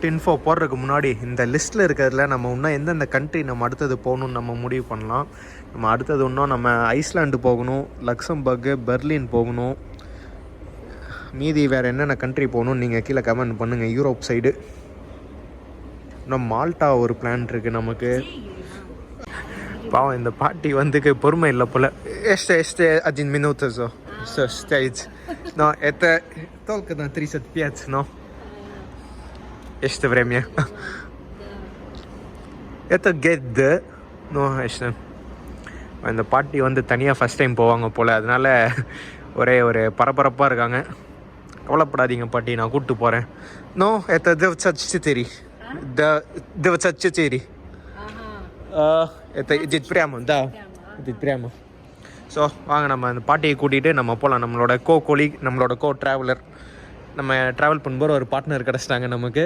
Info போடுறதுக்கு முன்னாடி இந்த லிஸ்ட்டில் இருக்கிறதுல நம்ம இன்னும் எந்தெந்த கண்ட்ரி நம்ம அடுத்தது போகணுன்னு நம்ம முடிவு பண்ணலாம். நம்ம அடுத்தது இன்னும் நம்ம ஐஸ்லாண்டு போகணும், லக்சம்பர்கு, பெர்லின் போகணும். மீதி வேறு என்னென்ன கண்ட்ரி போகணும்னு நீங்கள் கீழே கமெண்ட் பண்ணுங்கள். யூரோப் சைடு இன்னும் மால்டா ஒரு பிளான் இருக்குது நமக்கு. பாவம் இந்த பாட்டி வந்துக்கு பொறுமை இல்லை போல். Este 1 minut so stage. No, это только на 35, no? Este vreme. Это GD. No, este. இந்த பாட்டி வந்து தனியாக ஃபஸ்ட் டைம் போவாங்க போல், அதனால் ஒரே ஒரு பரபரப்பாக இருக்காங்க. கவலைப்படாதீங்க பாட்டி, நான் கூப்பிட்டு போகிறேன். No, это 24. 24. Это идет прямо, да. Идет прямо. ஸோ வாங்க நம்ம அந்த பாட்டியை கூட்டிகிட்டு நம்ம போகலாம். நம்மளோட கோ ட்ராவலர், நம்ம ட்ராவல் பண்ணும்போது ஒரு பார்ட்னர் கிடச்சிட்டாங்க நமக்கு.